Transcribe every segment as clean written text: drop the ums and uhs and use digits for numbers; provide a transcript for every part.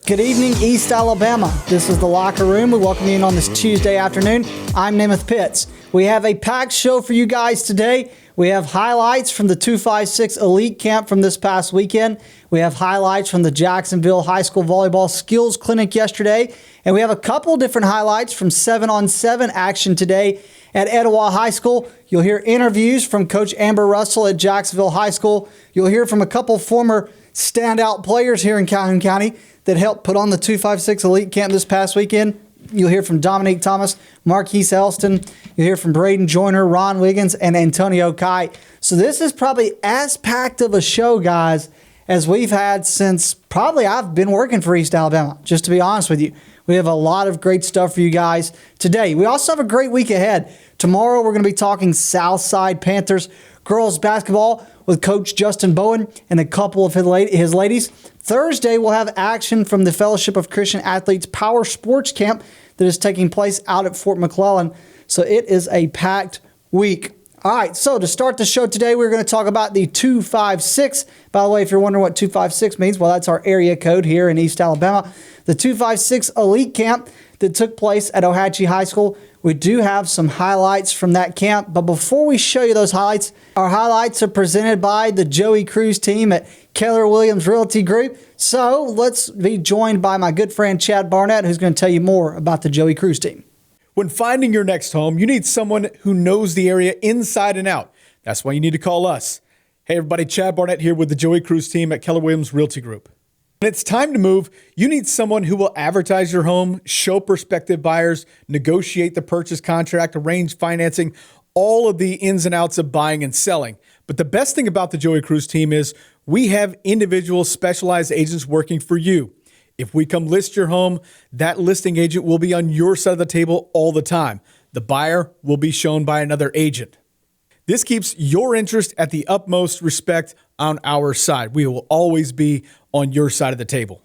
Good evening, East Alabama. This is the Locker Room. We welcome you in on this Tuesday afternoon. I'm Namath Pitts. We have a packed show for you guys today. We have highlights from the 256 Elite Camp from this past weekend. We have highlights from the Jacksonville High School Volleyball Skills Clinic yesterday. And we have a couple different highlights from 7-on-7 action today at Etowah High School. You'll hear interviews from Coach Amber Russell at Jacksonville High School. You'll hear from a couple former standout players here in Calhoun County that helped put on the 256 Elite Camp this past weekend. You'll hear from Dominique Thomas, Marquise Elston. You'll hear from Braden Joyner, Ron Wiggins, and Antonio Kite. So this is probably as packed of a show, guys, as we've had since probably I've been working for East Alabama, just to be honest with you. We have a lot of great stuff for you guys today. We also have a great week ahead. Tomorrow we're going to be talking Southside Panthers girls basketball with Coach Justin Bowen and a couple of his ladies. Thursday, we'll have action from the Fellowship of Christian Athletes Power Sports Camp that is taking place out at Fort McClellan. So it is a packed week. All right, so to start the show today, we're going to talk about the 256. By the way, if you're wondering what 256 means, well, that's our area code here in East Alabama. The 256 Elite Camp that took place at Ohatchee High School. We do have some highlights from that camp, but before we show you those highlights, our highlights are presented by the Joey Cruz team at Keller Williams Realty Group. So let's be joined by my good friend Chad Barnett, who's going to tell you more about the Joey Cruz team. When finding your next home, you need someone who knows the area inside and out. That's why you need to call us. Hey everybody, Chad Barnett here with the Joey Cruz team at Keller Williams Realty Group. When it's time to move, you need someone who will advertise your home, show prospective buyers, negotiate the purchase contract, arrange financing, all of the ins and outs of buying and selling. But the best thing about the Joey Cruz team is we have individual specialized agents working for you. If we come list your home, that listing agent will be on your side of the table all the time. The buyer will be shown by another agent. This keeps your interest at the utmost respect on our side. We will always be on your side of the table.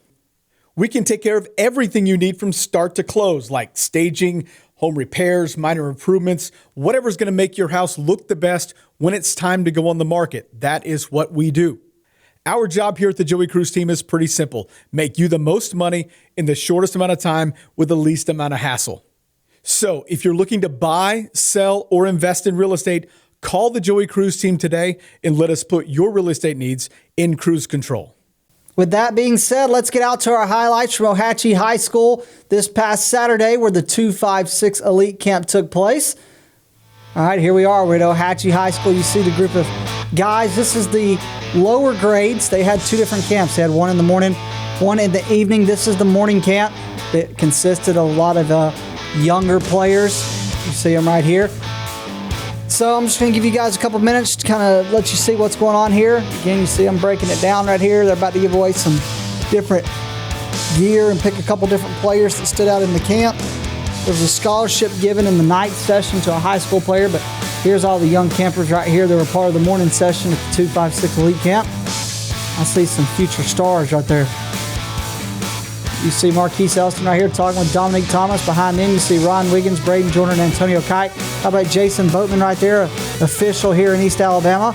We can take care of everything you need from start to close, like staging, home repairs, minor improvements, whatever's going to make your house look the best when it's time to go on the market. That is what we do. Our job here at the Joey Cruz team is pretty simple. Make you the most money in the shortest amount of time with the least amount of hassle. So if you're looking to buy, sell, or invest in real estate, call the Joey Cruz team today and let us put your real estate needs in cruise control. With that being said, let's get out to our highlights from Ohatchee High School this past Saturday where the 256 Elite Camp took place. All right, here we are. We're at Ohatchee High School. You see the group of guys. This is the lower grades. They had two different camps. They had one in the morning, one in the evening. This is the morning camp that consisted of a lot of younger players. You see them right here. So I'm just going to give you guys a couple minutes to kind of let you see what's going on here. Again, you see I'm breaking it down right here. They're about to give away some different gear and pick a couple different players that stood out in the camp. There was a scholarship given in the night session to a high school player, but here's all the young campers right here that were part of the morning session at the 256 Elite Camp. I see some future stars right there. You see Marquise Elston right here talking with Dominique Thomas. Behind them, you see Ron Wiggins, Braden Joyner, and Antonio Kite. How about Jason Boatman right there, official here in East Alabama.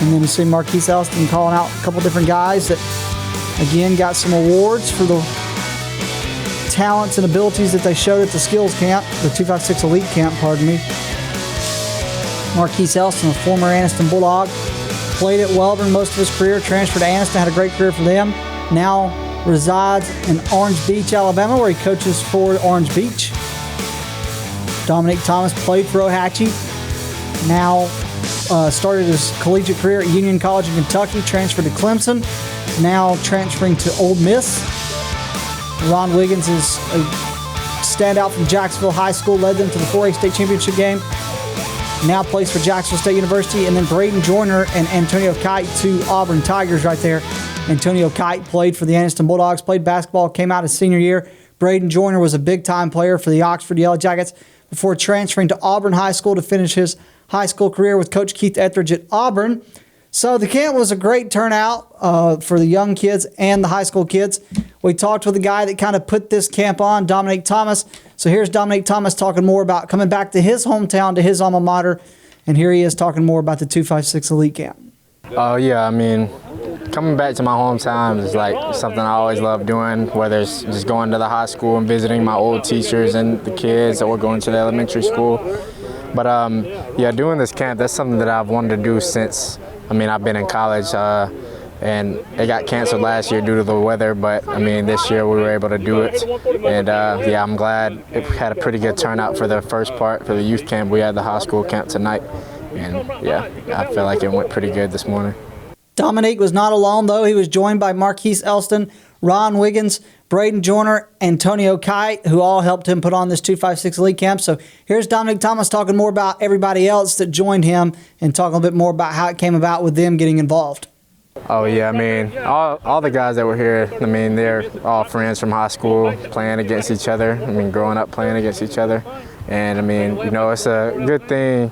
And then you see Marquise Elston calling out a couple different guys that, again, got some awards for the talents and abilities that they showed at the skills camp, the 256 Elite Camp, pardon me. Marquise Elston, a former Anniston Bulldog, played at Welborn most of his career, transferred to Anniston, had a great career for them. Now resides in Orange Beach, Alabama, where he coaches for Orange Beach. Dominique Thomas played for Ohatchee. Now started his collegiate career at Union College in Kentucky, transferred to Clemson, now transferring to Ole Miss. Ron Wiggins is a standout from Jacksonville High School, led them to the 4A state championship game. Now plays for Jacksonville State University. And then Braden Joyner and Antonio Kite, two Auburn Tigers right there. Antonio Kite played for the Anniston Bulldogs, played basketball, came out his senior year. Braden Joyner was a big-time player for the Oxford Yellow Jackets before transferring to Auburn High School to finish his high school career with Coach Keith Etheridge at Auburn. So the camp was a great turnout for the young kids and the high school kids. We talked with the guy that kind of put this camp on, Dominique Thomas. So here's Dominique Thomas talking more about coming back to his hometown, to his alma mater. And here he is talking more about the 256 Elite Camp. Yeah, I mean, coming back to my hometown is like something I always love doing, whether it's just going to the high school and visiting my old teachers and the kids, or going to the elementary school. But yeah, doing this camp, that's something that I've wanted to do since, I've been in college, and it got canceled last year due to the weather, but this year we were able to do it. And yeah, I'm glad it had a pretty good turnout for the first part, for the youth camp. We had the high school camp tonight, and yeah, I feel like it went pretty good this morning. Dominique was not alone, though. He was joined by Marquise Elston, Ron Wiggins, Braden Joyner, Antonio Kite, who all helped him put on this 256 Elite Camp. So here's Dominique Thomas talking more about everybody else that joined him and talking a little bit more about how it came about with them getting involved. Oh yeah, all the guys that were here, they're all friends from high school, playing against each other. Growing up playing against each other. And it's a good thing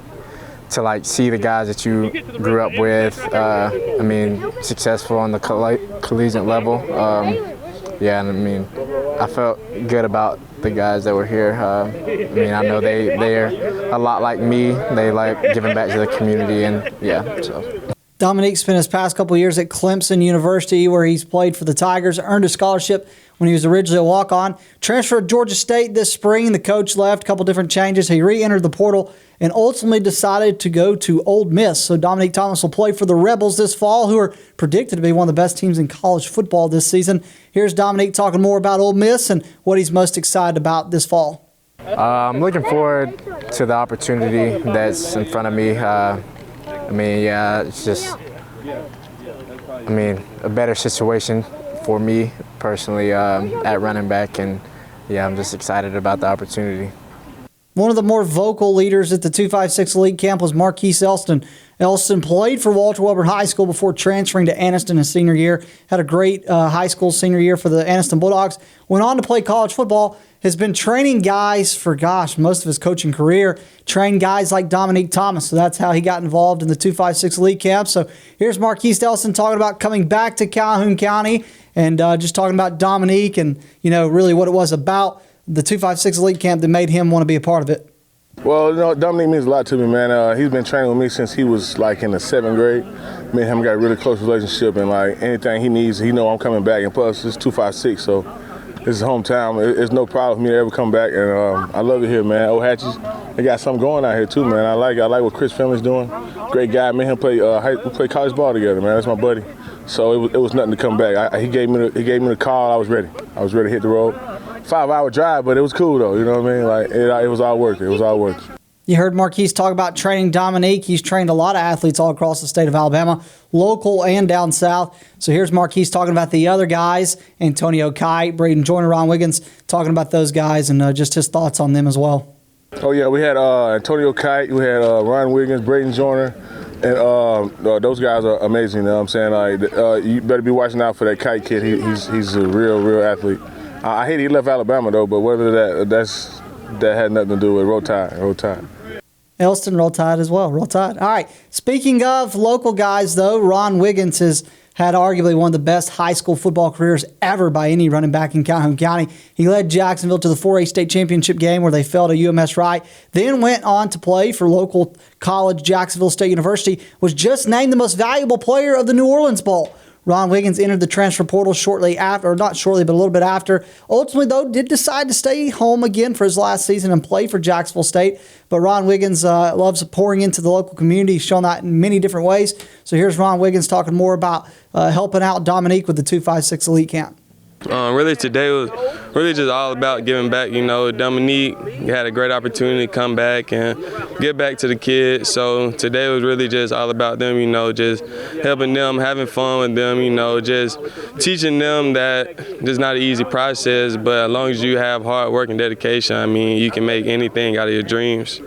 to like see the guys that you grew up with, successful on the collegiate level. Yeah, and I felt good about the guys that were here. I know they're a lot like me. They like giving back to the community, and yeah, so. Dominique spent his past couple of years at Clemson University, where he's played for the Tigers, earned a scholarship when he was originally a walk-on. Transferred to Georgia State this spring. The coach left, a couple different changes. He re-entered the portal and ultimately decided to go to Ole Miss. So Dominique Thomas will play for the Rebels this fall, who are predicted to be one of the best teams in college football this season. Here's Dominique talking more about Ole Miss and what he's most excited about this fall. I'm looking forward to the opportunity that's in front of me. Yeah, it's just, a better situation for me personally at running back, and yeah, I'm just excited about the opportunity. One of the more vocal leaders at the 256 Elite Camp was Marquise Elston. Elston played for Walter Wilbur High School before transferring to Anniston his senior year. Had a great high school senior year for the Anniston Bulldogs. Went on to play college football. Has been training guys for, most of his coaching career. Trained guys like Dominique Thomas. So that's how he got involved in the 256 Elite Camp. So here's Marquise Elston talking about coming back to Calhoun County and just talking about Dominique and, really what it was about the 256 Elite Camp that made him want to be a part of it. Well, Dominique means a lot to me, man. He's been training with me since he was like in the 7th grade. Me and him got a really close relationship, and like anything he needs, he know I'm coming back. And plus, it's 256, so this is hometown. It's no problem for me to ever come back, and I love it here, man. Old Hatches, they got something going out here too, man. I like what Chris Finley's doing. Great guy, man. We play college ball together, man. That's my buddy. So it was nothing to come back. He gave me the call. I was ready. I was ready to hit the road. 5-hour drive, but it was cool though. You know what I mean? Like it was all worth it. It was all worth it. You heard Marquise talk about training Dominique. He's trained a lot of athletes all across the state of Alabama, local and down south. So here's Marquise talking about the other guys, Antonio Kite, Braden Joyner, Ron Wiggins, talking about those guys and just his thoughts on them as well. Oh yeah, we had Antonio Kite, we had Ron Wiggins, Braden Joyner, and those guys are amazing. You know what I'm saying? Like you better be watching out for that Kite kid. He's a real athlete. I hate he left Alabama though, but whether that had nothing to do with Roll Tide. Elston, Roll Tide as well. Roll Tide. All right. Speaking of local guys, though, Ron Wiggins has had arguably one of the best high school football careers ever by any running back in Calhoun County. He led Jacksonville to the 4A state championship game where they fell to UMS Wright, then went on to play for local college Jacksonville State University, was just named the most valuable player of the New Orleans Bowl. Ron Wiggins entered the transfer portal shortly after, or not shortly, but a little bit after. Ultimately, though, did decide to stay home again for his last season and play for Jacksonville State. But Ron Wiggins loves pouring into the local community. He's shown that in many different ways. So here's Ron Wiggins talking more about helping out Dominique with the 256 Elite Camp. Really today was really just all about giving back. Dominique had a great opportunity to come back and get back to the kids. So today was really just all about them, just helping them, having fun with them, just teaching them that it's not an easy process, but as long as you have hard work and dedication, you can make anything out of your dreams.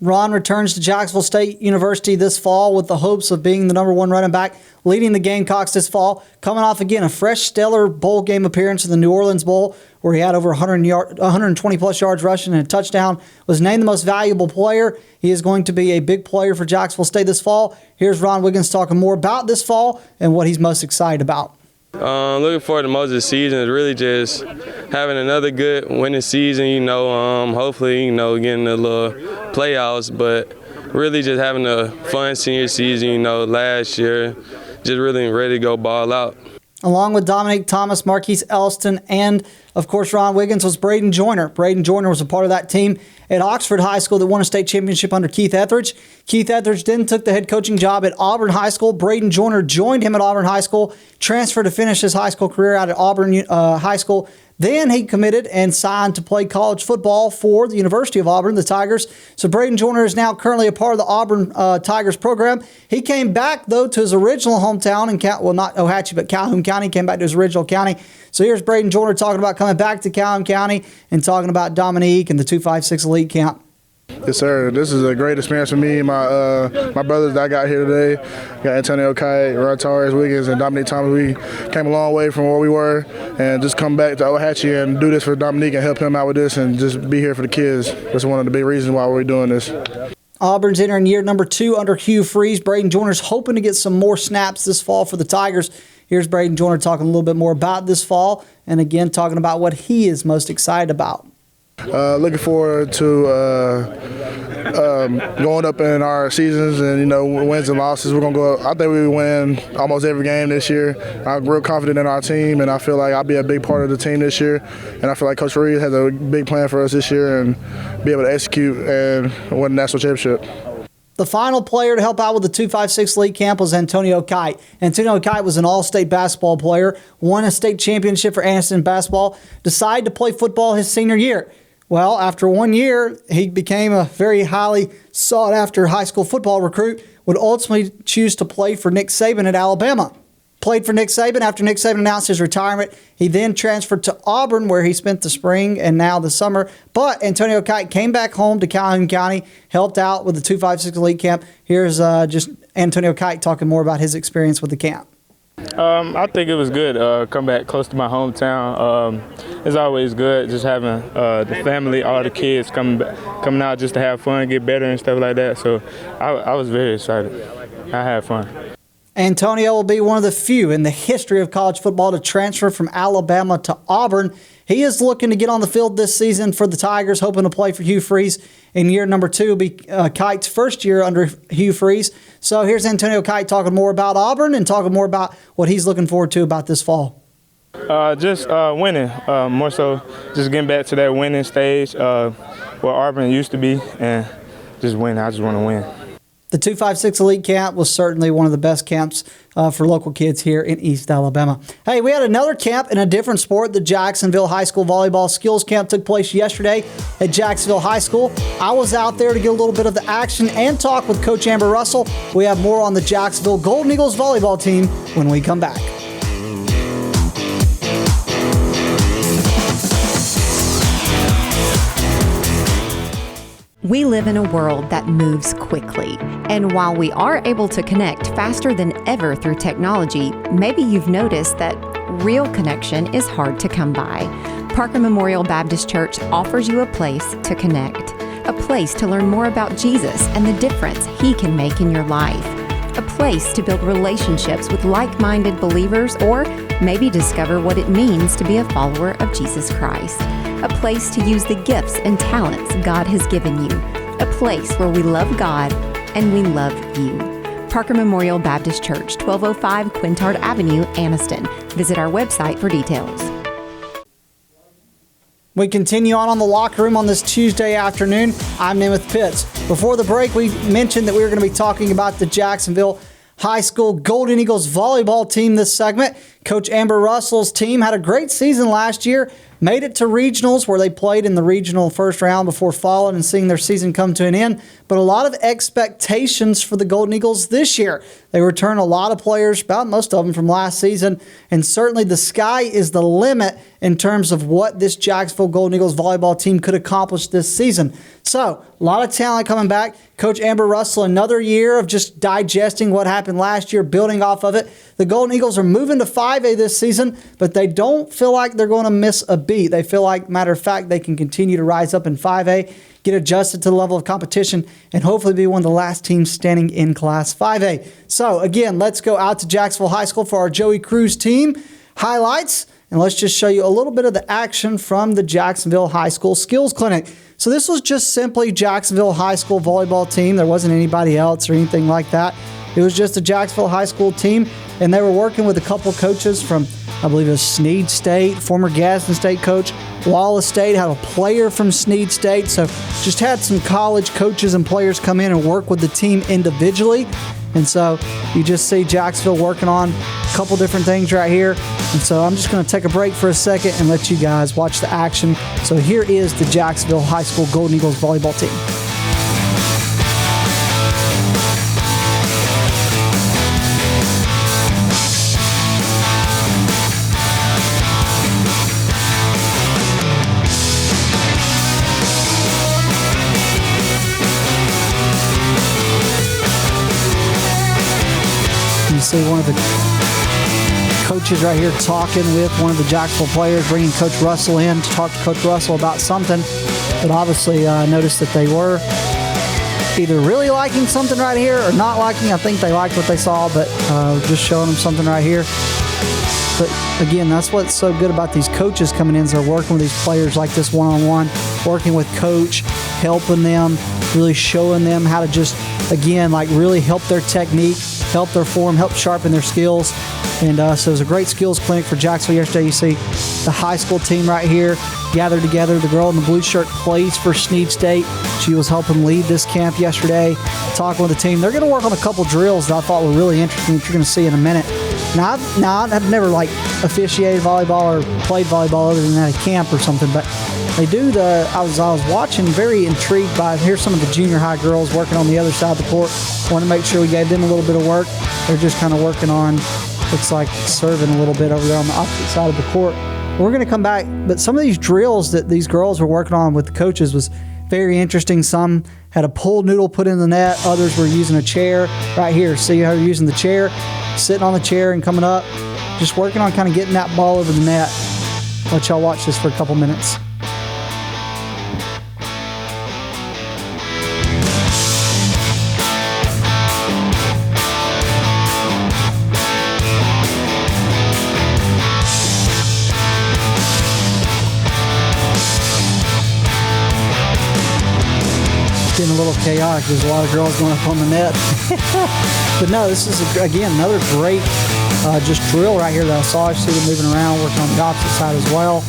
Ron returns to Jacksonville State University this fall with the hopes of being the #1 running back, leading the Gamecocks this fall, coming off again a fresh stellar bowl game appearance in the New Orleans Bowl where he had over 120-plus yards rushing and a touchdown, was named the most valuable player. He is going to be a big player for Jacksonville State this fall. Here's Ron Wiggins talking more about this fall and what he's most excited about. Looking forward to most of the season is really just having another good winning season, hopefully, getting a little playoffs, but really just having a fun senior season, last year, just really ready to go ball out. Along with Dominique Thomas, Marquise Elston, and, of course, Ron Wiggins was Braden Joyner. Braden Joyner was a part of that team at Oxford High School that won a state championship under Keith Etheridge. Keith Etheridge then took the head coaching job at Auburn High School. Braden Joyner joined him at Auburn High School, transferred to finish his high school career out at Auburn High School. Then he committed and signed to play college football for the University of Auburn, the Tigers. So Braden Joyner is now currently a part of the Auburn Tigers program. He came back, though, to his original hometown in, not Ohatchee, but Calhoun County. Came back to his original county. So here's Braden Joyner talking about coming back to Calhoun County and talking about Dominique and the 256 Elite Camp. Yes, sir. This is a great experience for me and my brothers that I got here today. Got Antonio Kite, Ron Torres, Wiggins, and Dominique Thomas. We came a long way from where we were, and just come back to Ohatchee and do this for Dominique and help him out with this and just be here for the kids. That's one of the big reasons why we're doing this. Auburn's entering year number 2 under Hugh Freeze. Braden Joyner's hoping to get some more snaps this fall for the Tigers. Here's Braden Joyner talking a little bit more about this fall, and again talking about what he is most excited about. Looking forward to going up in our seasons and, wins and losses. We're going to go. I think we win almost every game this year. I'm real confident in our team, and I feel like I'll be a big part of the team this year. And I feel like Coach Reed has a big plan for us this year and be able to execute and win the national championship. The final player to help out with the 256 League Camp was Antonio Kite. Antonio Kite was an all-state basketball player, won a state championship for Anniston basketball, decided to play football his senior year. Well, after 1 year, he became a very highly sought-after high school football recruit, would ultimately choose to play for Nick Saban at Alabama. Played for Nick Saban. After Nick Saban announced his retirement, he then transferred to Auburn, where he spent the spring and now the summer. But Antonio Kite came back home to Calhoun County, helped out with the 256 Elite Camp. Here's just Antonio Kite talking more about his experience with the camp. I think it was good. Come back close to my hometown. It's always good just having the family, all the kids coming out just to have fun, get better and stuff like that. So I was very excited. I had fun. Antonio will be one of the few in the history of college football to transfer from Alabama to Auburn. He is looking to get on the field this season for the Tigers, hoping to play for Hugh Freeze in year number 2. Will be Kite's first year under Hugh Freeze. So here's Antonio Kite talking more about Auburn and talking more about what he's looking forward to about this fall. Just winning, more so just getting back to that winning stage where Auburn used to be and just win. I just want to win. The 256 Elite Camp was certainly one of the best camps for local kids here in East Alabama. Hey, we had another camp in a different sport. The Jacksonville High School Volleyball Skills Camp took place yesterday at Jacksonville High School. I was out there to get a little bit of the action and talk with Coach Amber Russell. We have more on the Jacksonville Golden Eagles volleyball team when we come back. We live in a world that moves quickly, and while we are able to connect faster than ever through technology, maybe you've noticed that real connection is hard to come by. Parker Memorial Baptist Church offers you a place to connect, a place to learn more about Jesus and the difference He can make in your life, a place to build relationships with like-minded believers, or maybe discover what it means to be a follower of Jesus Christ. A place to use the gifts and talents God has given you. A place where we love God and we love you. Parker Memorial Baptist Church, 1205 Quintard Avenue, Anniston. Visit our website for details. We continue on the Locker Room on this Tuesday afternoon. I'm Namath Pitts. Before the break, we mentioned that we were going to be talking about the Jacksonville High School Golden Eagles volleyball team this segment. Coach Amber Russell's team had a great season last year, made it to regionals where they played in the regional first round before falling and seeing their season come to an end. But a lot of expectations for the Golden Eagles this year. They return a lot of players, about most of them from last season, and certainly the sky is the limit in terms of what this Jacksonville Golden Eagles volleyball team could accomplish this season. So, a lot of talent coming back. Coach Amber Russell, another year of just digesting what happened last year, building off of it. The Golden Eagles are moving to 5A this season, but they don't feel like they're going to miss a beat. They feel like, matter of fact, they can continue to rise up in 5A, get adjusted to the level of competition, and hopefully be one of the last teams standing in Class 5A. So, again, let's go out to Jacksonville High School for our Joey Cruz team highlights, and let's just show you a little bit of the action from the Jacksonville High School Skills Clinic. So this was just simply Jacksonville High School volleyball team. There wasn't anybody else or anything like that. It was just a Jacksonville High School team, and they were working with a couple coaches from, I believe it was Snead State, former Gadsden State coach. Wallace State had a player from Snead State, so just had some college coaches and players come in and work with the team individually. And so you just see Jacksonville working on a couple different things right here. And so I'm just going to take a break for a second and let you guys watch the action. So here is the Jacksonville High School Golden Eagles volleyball team. You see one of the coaches right here talking with one of the Jacksonville players, bringing Coach Russell in to talk to Coach Russell about something. But obviously noticed that they were either really liking something right here or not liking. I think they liked what they saw, but just showing them something right here. But again, that's what's so good about these coaches coming in, is they're working with these players like this one-on-one, working with coach, helping them, really showing them how to just, again, like really help their technique, help their form, help sharpen their skills. And so it was a great skills clinic for Jacksonville yesterday. You see the high school team right here gathered together. The girl in the blue shirt plays for Snead State. She was helping lead this camp yesterday, talking with the team. They're going to work on a couple drills that I thought were really interesting that you're going to see in a minute. Now I've never like officiated volleyball or played volleyball other than at a camp or something, but they do I was watching, very intrigued by, here's some of the junior high girls working on the other side of the court. Want to make sure we gave them a little bit of work. They're just kind of working on, looks like serving a little bit over there on the opposite side of the court. We're going to come back, but some of these drills that these girls were working on with the coaches was very interesting. Some had a pull noodle put in the net. Others were using a chair right here. See how they're using the chair, sitting on the chair and coming up, just working on kind of getting that ball over the net. Let y'all watch this for a couple minutes. Getting a little chaotic. There's a lot of girls going up on the net. But no, this is, again, another great just drill right here that I saw. I see them moving around, working on the opposite side as well.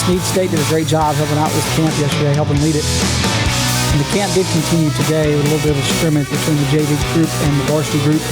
Snead State did a great job helping out this camp yesterday, helping lead it. And the camp did continue today with a little bit of a scrimmage between the JV group and the varsity group.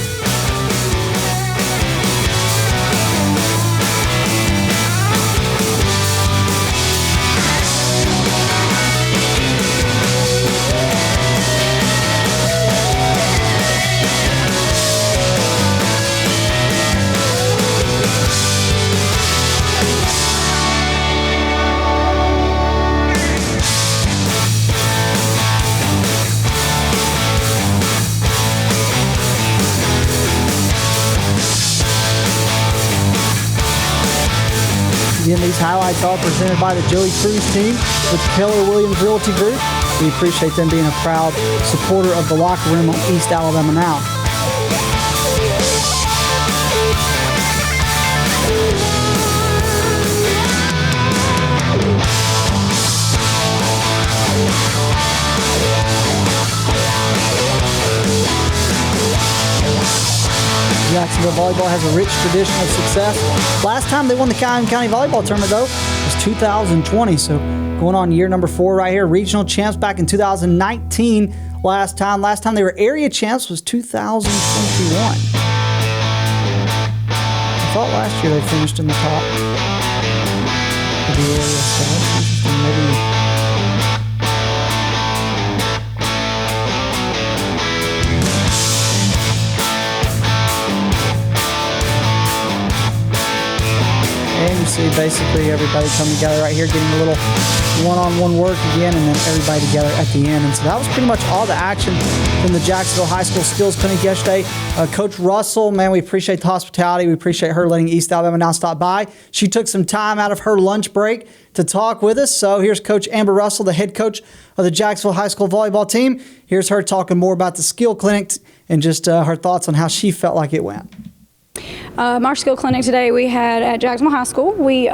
Again, these highlights are presented by the Joey Cruz team with Keller Williams Realty Group. We appreciate them being a proud supporter of the Locker Room on East Alabama Now. Jacksonville volleyball has a rich tradition of success. Last time they won the County Volleyball Tournament, though, was 2020. So going on year number 4 right here. Regional champs back in 2019 last time. Last time they were area champs was 2021. I thought last year they finished in the top of the area. So that's interesting. Maybe. And you see basically everybody come together right here, getting a little one-on-one work again, and then everybody together at the end. And so that was pretty much all the action from the Jacksonville High School Skills Clinic yesterday. Coach Russell, man, we appreciate the hospitality. We appreciate her letting East Alabama Now stop by. She took some time out of her lunch break to talk with us. So here's Coach Amber Russell, the head coach of the Jacksonville High School volleyball team. Here's her talking more about the skill clinic and just her thoughts on how she felt like it went. Our skill clinic today we had at Jacksonville High School. We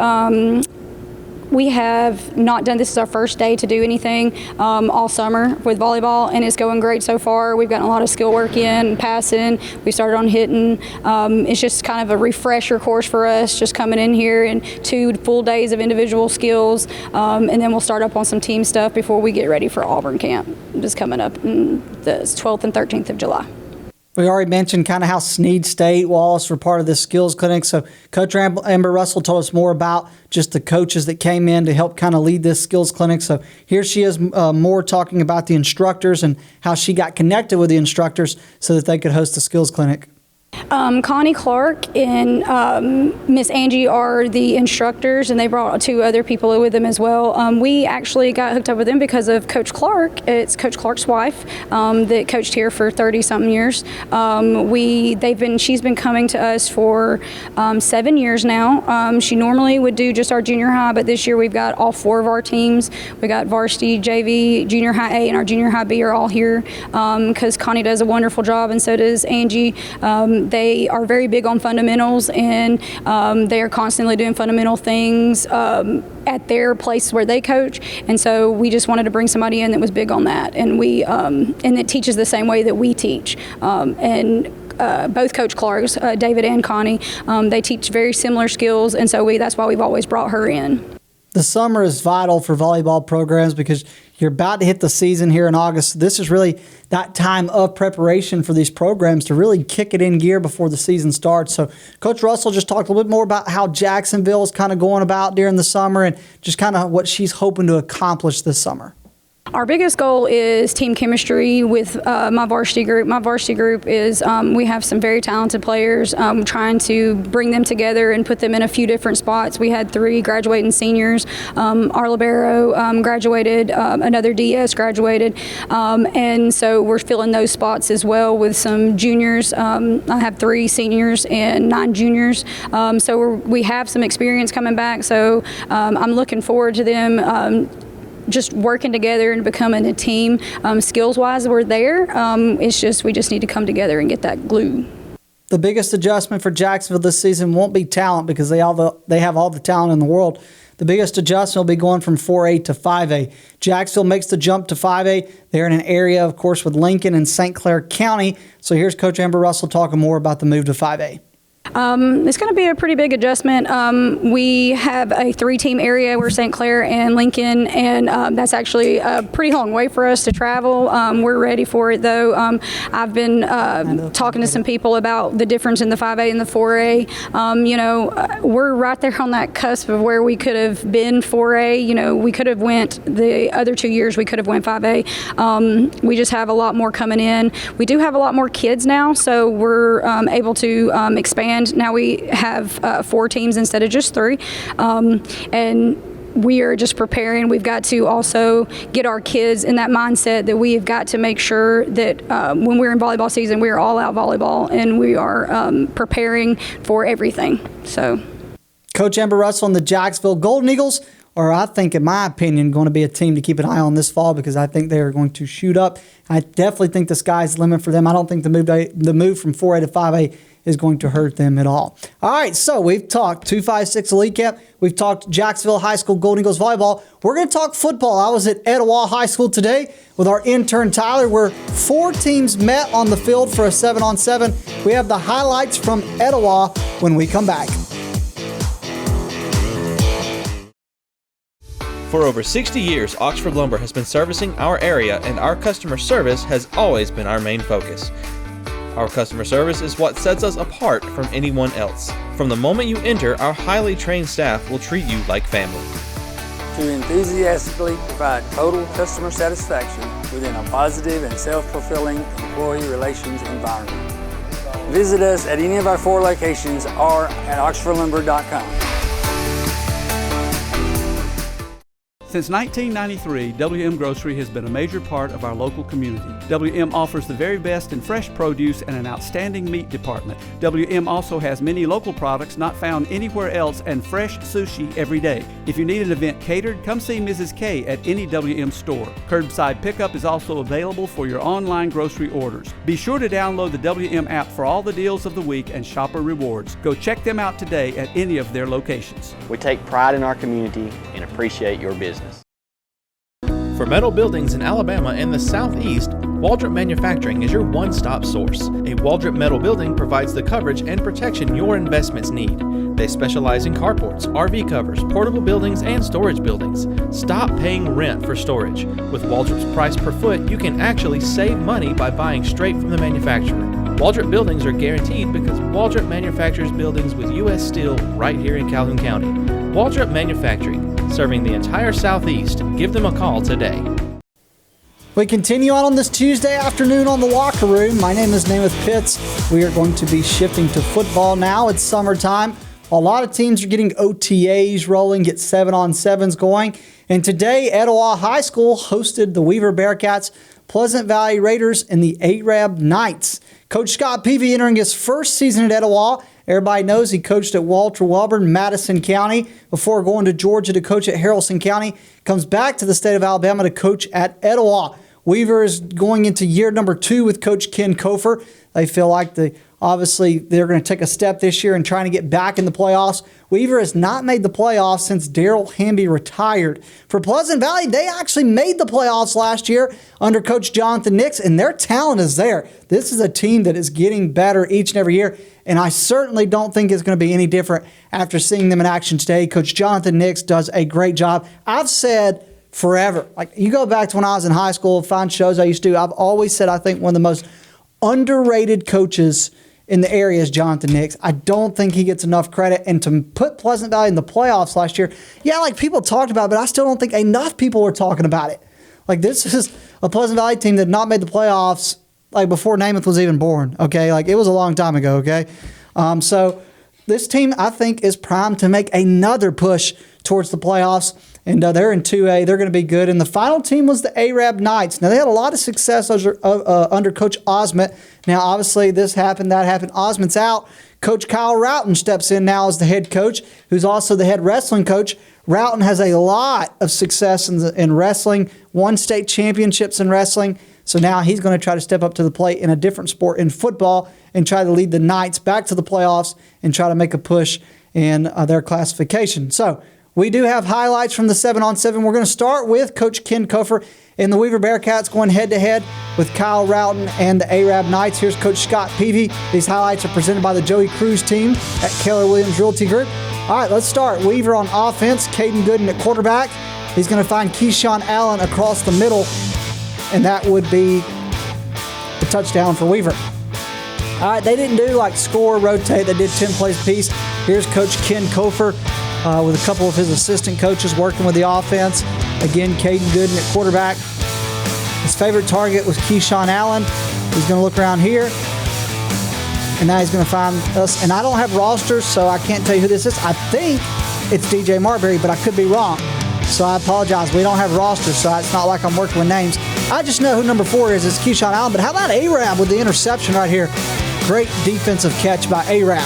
We have not done, this is our first day to do anything all summer with volleyball, and it's going great so far. We've gotten a lot of skill work in, passing. We started on hitting. It's just kind of a refresher course for us, just coming in here and 2 full days of individual skills, and then we'll start up on some team stuff before we get ready for Auburn camp, just coming up the 12th and 13th of July. We already mentioned kind of how Snead State, Wallace were part of this skills clinic. So Coach Amber Russell told us more about just the coaches that came in to help kind of lead this skills clinic. So here she is more talking about the instructors and how she got connected with the instructors so that they could host the skills clinic. Connie Clark and Miss Angie are the instructors, and they brought 2 other people with them as well. We actually got hooked up with them because of Coach Clark. It's Coach Clark's wife that coached here for 30-something years. She's been coming to us for 7 years now. She normally would do just our junior high, but this year we've got all 4 of our teams. We got varsity, JV, junior high A, and our junior high B are all here because Connie does a wonderful job, and so does Angie. They are very big on fundamentals, and they are constantly doing fundamental things at their place where they coach. And so we just wanted to bring somebody in that was big on that, and that teaches the same way that we teach. Both Coach Clarks, David and Connie, they teach very similar skills, and so that's why we've always brought her in. The summer is vital for volleyball programs because you're about to hit the season here in August. This is really that time of preparation for these programs to really kick it in gear before the season starts. So Coach Russell just talked a little bit more about how Jacksonville is kind of going about during the summer and just kind of what she's hoping to accomplish this summer. Our biggest goal is team chemistry with my varsity group. My varsity group is, we have some very talented players, trying to bring them together and put them in a few different spots. We had 3 graduating seniors. Our libero graduated, another DS graduated, and so we're filling those spots as well with some juniors. I have 3 seniors and 9 juniors, so we have some experience coming back, so I'm looking forward to them just working together and becoming a team. Skills-wise, we're there. We just need to come together and get that glue. The biggest adjustment for Jacksonville this season won't be talent because they have all the talent in the world. The biggest adjustment will be going from 4A to 5A. Jacksonville makes the jump to 5A. They're in an area, of course, with Lincoln and St. Clair County. So here's Coach Amber Russell talking more about the move to 5A. It's going to be a pretty big adjustment. We have a 3-team area. We're St. Clair and Lincoln, and that's actually a pretty long way for us to travel. We're ready for it, though. I've been talking to some people about the difference in the 5A and the 4A. We're right there on that cusp of where we could have been 4A. We could have went the other 2 years. We could have went 5A. We just have a lot more coming in. We do have a lot more kids now, so we're able to expand. Now we have 4 teams instead of just 3, and we are just preparing. We've got to also get our kids in that mindset that we have got to make sure that when we're in volleyball season, we are all out volleyball, and we are preparing for everything. So, Coach Amber Russell and the Jacksonville Golden Eagles are, I think, in my opinion, going to be a team to keep an eye on this fall because I think they are going to shoot up. I definitely think the sky's the limit for them. I don't think the move from 4A to 5A is going to hurt them at all. All right, so we've talked 256 Elite Camp. We've talked Jacksonville High School Golden Eagles volleyball. We're going to talk football. I was at Etowah High School today with our intern Tyler, where 4 teams met on the field for a 7-on-7. We have the highlights from Etowah when we come back. For over 60 years, Oxford Lumber has been servicing our area, and our customer service has always been our main focus. Our customer service is what sets us apart from anyone else. From the moment you enter, our highly trained staff will treat you like family. To enthusiastically provide total customer satisfaction within a positive and self-fulfilling employee relations environment. Visit us at any of our 4 locations or at oxfordlumber.com. Since 1993, WM Grocery has been a major part of our local community. WM offers the very best in fresh produce and an outstanding meat department. WM also has many local products not found anywhere else and fresh sushi every day. If you need an event catered, come see Mrs. K at any WM store. Curbside pickup is also available for your online grocery orders. Be sure to download the WM app for all the deals of the week and shopper rewards. Go check them out today at any of their locations. We take pride in our community and appreciate your business. For metal buildings in Alabama and the Southeast, Waldrop Manufacturing is your one-stop source. A Waldrop metal building provides the coverage and protection your investments need. They specialize in carports, RV covers, portable buildings, and storage buildings. Stop paying rent for storage. With Waldrop's price per foot, you can actually save money by buying straight from the manufacturer. Waldrop buildings are guaranteed because Waldrop manufactures buildings with U.S. steel right here in Calhoun County. Waldrop Manufacturing, serving the entire Southeast. Give them a call today. We continue on this Tuesday afternoon on the Locker Room. My name is Namath Pitts. We are going to be shifting to football now. It's summertime. A lot of teams are getting OTAs rolling, get 7-on-7s going. And today, Etowah High School hosted the Weaver Bearcats, Pleasant Valley Raiders, and the Arab Knights. Coach Scott Peavy entering his first season at Etowah. Everybody knows he coached at Walter Welborn, Madison County, before going to Georgia to coach at Haralson County. Comes back to the state of Alabama to coach at Etowah. Weaver is going into year number 2 with Coach Ken Kofer. They feel like obviously they're going to take a step this year and trying to get back in the playoffs. Weaver has not made the playoffs since Daryl Hamby retired. For Pleasant Valley, they actually made the playoffs last year under Coach Jonathan Nix, and their talent is there. This is a team that is getting better each and every year, and I certainly don't think it's going to be any different after seeing them in action today. Coach Jonathan Nix does a great job. I've said forever, like you go back to when I was in high school, find shows I used to do, I've always said I think one of the most underrated coaches in the area is Jonathan Nix. I don't think he gets enough credit. And to put Pleasant Valley in the playoffs last year, yeah, like people talked about it, but I still don't think enough people were talking about it. Like this is a Pleasant Valley team that not made the playoffs like before Namath was even born, okay? Like it was a long time ago, okay? So this team, I think, is primed to make another push towards the playoffs. And they're in 2A. They're going to be good. And the final team was the Arab Knights. Now, they had a lot of success under Coach Osment. Now, obviously, this happened, that happened. Osment's out. Coach Kyle Routon steps in now as the head coach, who's also the head wrestling coach. Routon has a lot of success in wrestling, won state championships in wrestling. So now he's going to try to step up to the plate in a different sport in football and try to lead the Knights back to the playoffs and try to make a push in their classification. So we do have highlights from the 7-on-7. We're going to start with Coach Ken Kofer and the Weaver Bearcats going head-to-head with Kyle Routon and the Arab Knights. Here's Coach Scott Peavy. These highlights are presented by the Joey Cruz team at Keller Williams Realty Group. All right, let's start. Weaver on offense. Caden Gooden at quarterback. He's going to find Keyshawn Allen across the middle, and that would be a touchdown for Weaver. All right, they didn't do like score, rotate. They did 10 plays apiece. Here's Coach Ken Kofer with a couple of his assistant coaches working with the offense. Again, Caden Gooden at quarterback. His favorite target was Keyshawn Allen. He's going to look around here, and now he's going to find us. And I don't have rosters, so I can't tell you who this is. I think it's DJ Marbury, but I could be wrong. So I apologize. We don't have rosters, so it's not like I'm working with names. I just know who number 4 is. It's Keyshawn Allen. But how about Arab with the interception right here? Great defensive catch by Arab.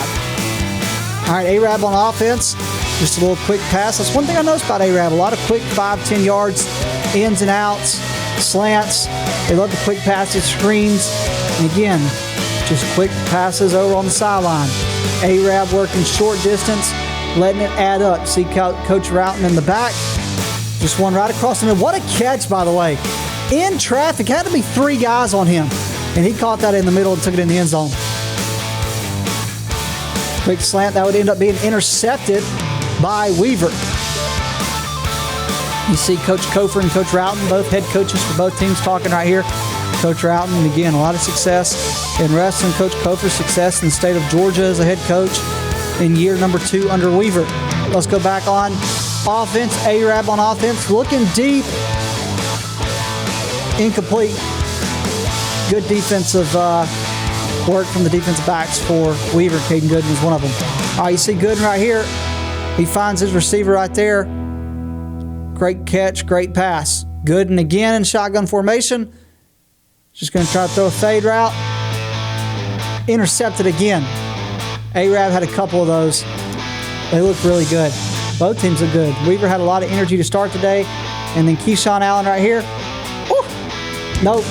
All right, Arab on offense. Just a little quick pass. That's one thing I noticed about Arab. A lot of quick 5-10 yards, ins and outs, slants. They love the quick passes, screens. And again, just quick passes over on the sideline. Arab working short distance, letting it add up. See Coach Routon in the back. Just one right across the middle. What a catch, by the way. In traffic. Had to be 3 guys on him. And he caught that in the middle and took it in the end zone. Quick slant. That would end up being intercepted by Weaver. You see Coach Kofer and Coach Routon, both head coaches for both teams, talking right here. Coach Routon, again, a lot of success in wrestling. Coach Kofer, success in the state of Georgia as a head coach in year number 2 under Weaver. Let's go back on offense. Arab on offense, looking deep. Incomplete. Good defensive work from the defensive backs for Weaver. Caden Gooden was one of them. All right, you see Gooden right here. He finds his receiver right there. Great catch, great pass. Gooden again in shotgun formation. Just going to try to throw a fade route. Intercepted again. Arab had a couple of those. They looked really good. Both teams look good. Weaver had a lot of energy to start today. And then Keyshawn Allen right here. Woo! Nope.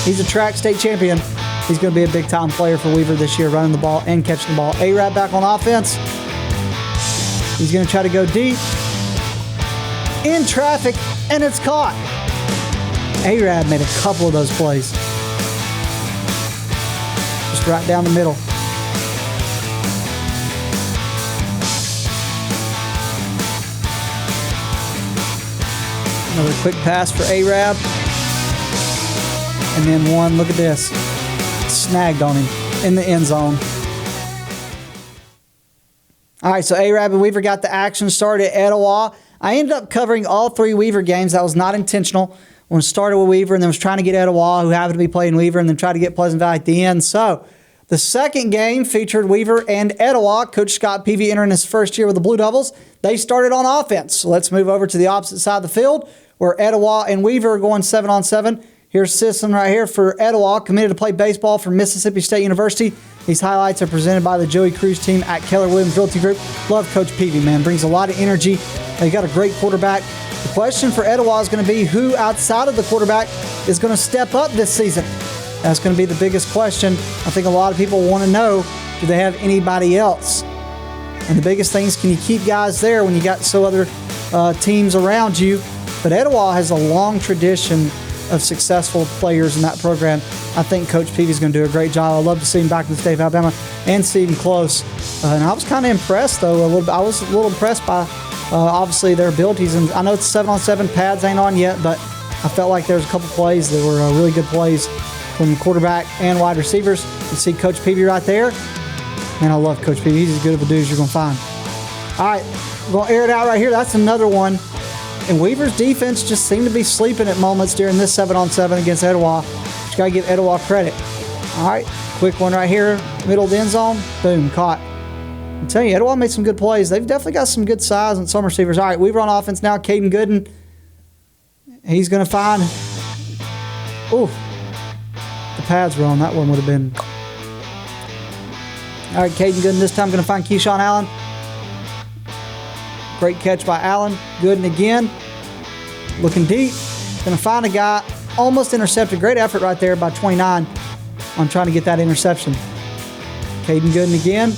He's a track state champion. He's going to be a big-time player for Weaver this year, running the ball and catching the ball. Arab back on offense. He's going to try to go deep. In traffic, and it's caught. Arab made a couple of those plays. Just right down the middle. Another quick pass for Arab. And then one, look at this. Snagged on him in the end zone. All right, so Arab and Weaver got the action started at Etowah. I ended up covering all 3 Weaver games. That was not intentional. When it started with Weaver and then was trying to get Etowah, who happened to be playing Weaver, and then tried to get Pleasant Valley at the end. So the second game featured Weaver and Etowah. Coach Scott Peavy entering his first year with the Blue Devils. They started on offense. So let's move over to the opposite side of the field where Etowah and Weaver are going 7-on-7. Here's Sisson right here for Etowah, committed to play baseball for Mississippi State University. These highlights are presented by the Joey Cruz team at Keller Williams Realty Group. Love Coach Peavy, man. Brings a lot of energy. They got a great quarterback. The question for Etowah is going to be who outside of the quarterback is going to step up this season. That's going to be the biggest question. I think a lot of people want to know, do they have anybody else? And the biggest thing is, can you keep guys there when you got other teams around you? But Etowah has a long tradition of successful players in that program. I think Coach Peavy is going to do a great job. I'd love to see him back in the state of Alabama and see him close. And I was kind of impressed, though. I was a little impressed by, obviously, their abilities. And I know it's 7-on-7, pads ain't on yet, but I felt like there was a couple plays that were really good plays from quarterback and wide receivers. You see Coach Peavy right there. Man, I love Coach Peavy. He's as good of a dude as you're going to find. All right, we're going to air it out right here. That's another one. And Weaver's defense just seemed to be sleeping at moments during this 7-on-7 against Etowah. Just got to give Etowah credit. All right, quick one right here. Middle of the end zone. Boom, caught. I'm telling you, Etowah made some good plays. They've definitely got some good size and some receivers. All right, Weaver on offense now. Caden Gooden. He's going to find... Ooh. The pads were on. That one would have been... All right, Caden Gooden this time going to find Keyshawn Allen. Great catch by Allen. Gooden again. Looking deep. Going to find a guy. Almost intercepted. Great effort right there by 29 on trying to get that interception. Caden Gooden again.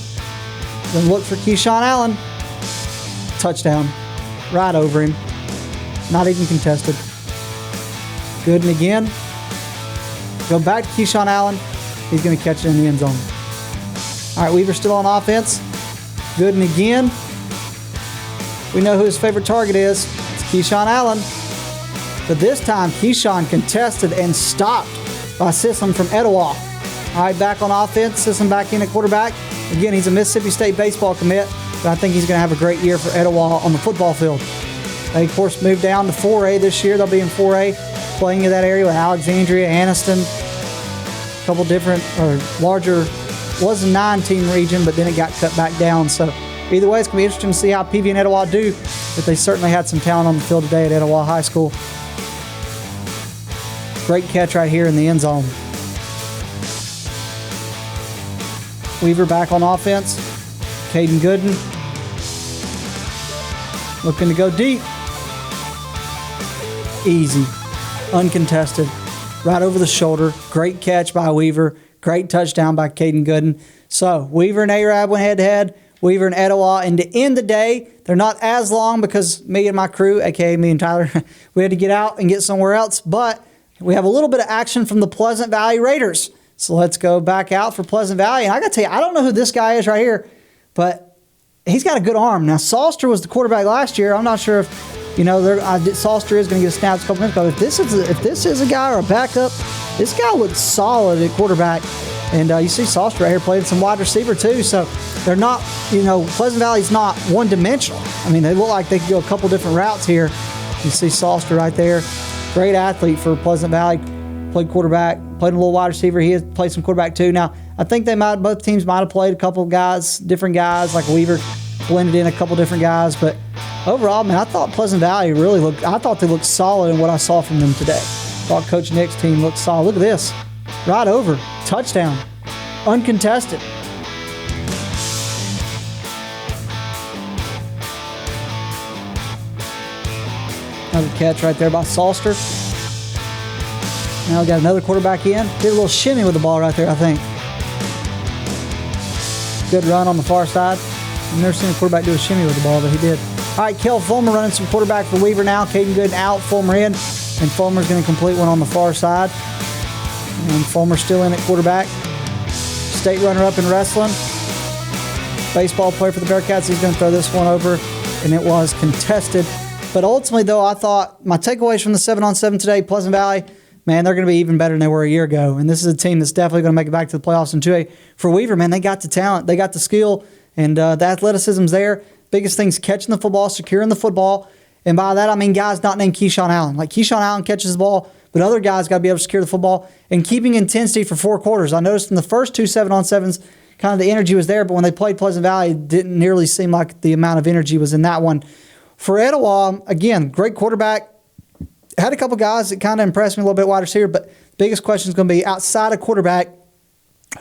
Then look for Keyshawn Allen. Touchdown. Right over him. Not even contested. Gooden again. Go back to Keyshawn Allen. He's going to catch it in the end zone. All right, Weaver still on offense. Gooden again. We know who his favorite target is. It's Keyshawn Allen. But this time, Keyshawn contested and stopped by Sisson from Etowah. All right, back on offense. Sisson back in at quarterback. Again, he's a Mississippi State baseball commit, but I think he's going to have a great year for Etowah on the football field. They, of course, moved down to 4A this year. They'll be in 4A, playing in that area with Alexandria, Anniston, a couple different, or larger, was a 9-team region, but then it got cut back down. So either way, it's going to be interesting to see how Peavy and Etowah do, but they certainly had some talent on the field today at Etowah High School. Great catch right here in the end zone. Weaver back on offense. Caden Gooden looking to go deep. Easy. Uncontested. Right over the shoulder. Great catch by Weaver. Great touchdown by Caden Gooden. So Weaver and Arab went head-to-head. Weaver and Etowah. And to end the day, they're not as long because me and my crew, aka me and Tyler, we had to get out and get somewhere else. But we have a little bit of action from the Pleasant Valley Raiders. So let's go back out for Pleasant Valley. And I got to tell you, I don't know who this guy is right here, but he's got a good arm. Now, Salster was the quarterback last year. I'm not sure if, Salster is going to get a snap a couple minutes ago. If this is a guy or a backup, this guy looks solid at quarterback. And you see Salster right here playing some wide receiver too. So they're not, Pleasant Valley's not one-dimensional. I mean, they look like they could go a couple different routes here. You see Salster right there. Great athlete for Pleasant Valley. Played quarterback, played a little wide receiver. He has played some quarterback too. Now, I think both teams might have played a couple of guys, different guys, like Weaver blended in a couple different guys, but overall, man, I thought Pleasant Valley I thought they looked solid in what I saw from them today. Thought Coach Nick's team looked solid. Look at this. Right over. Touchdown. Uncontested. Another catch right there by Salster. Now we got another quarterback in. Did a little shimmy with the ball right there, I think. Good run on the far side. I've never seen a quarterback do a shimmy with the ball, but he did. All right, Kel Fulmer running some quarterback for Weaver now. Caden Gooden out, Fulmer in. And Fulmer's going to complete one on the far side. And Fulmer's still in at quarterback. State runner-up in wrestling. Baseball player for the Bearcats. He's going to throw this one over, and it was contested. But ultimately, though, I thought my takeaways from the 7-on-7 today, Pleasant Valley, man, they're going to be even better than they were a year ago. And this is a team that's definitely going to make it back to the playoffs in 2A. For Weaver, man, they got the talent. They got the skill, and the athleticism's there. Biggest thing's catching the football, securing the football. And by that, I mean guys not named Keyshawn Allen. Like, Keyshawn Allen catches the ball, but other guys got to be able to secure the football and keeping intensity for 4 quarters. I noticed in the first 2 7-on-7s, kind of the energy was there, but when they played Pleasant Valley, it didn't nearly seem like the amount of energy was in that one. For Etowah, again, great quarterback. Had a couple guys that kind of impressed me a little bit wide receiver, but the biggest question is going to be outside of quarterback,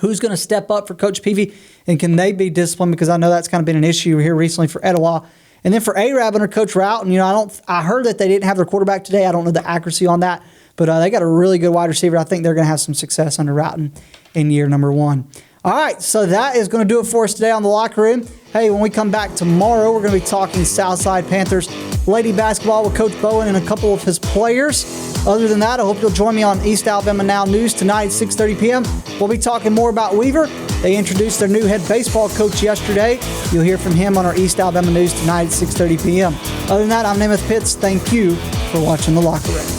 who's going to step up for Coach Peavy, and can they be disciplined? Because I know that's kind of been an issue here recently for Etowah. And then for Arab under Coach Routon, I heard that they didn't have their quarterback today. I don't know the accuracy on that, but they got a really good wide receiver. I think they're going to have some success under Routon in year number 1. All right, so that is going to do it for us today on the Locker Room. Hey, when we come back tomorrow, we're going to be talking Southside Panthers lady basketball with Coach Bowen and a couple of his players. Other than that, I hope you'll join me on East Alabama Now News tonight at 6:30 p.m. We'll be talking more about Weaver. They introduced their new head baseball coach yesterday. You'll hear from him on our East Alabama News tonight at 6:30 p.m. Other than that, I'm Namath Pitts. Thank you for watching the Locker Room.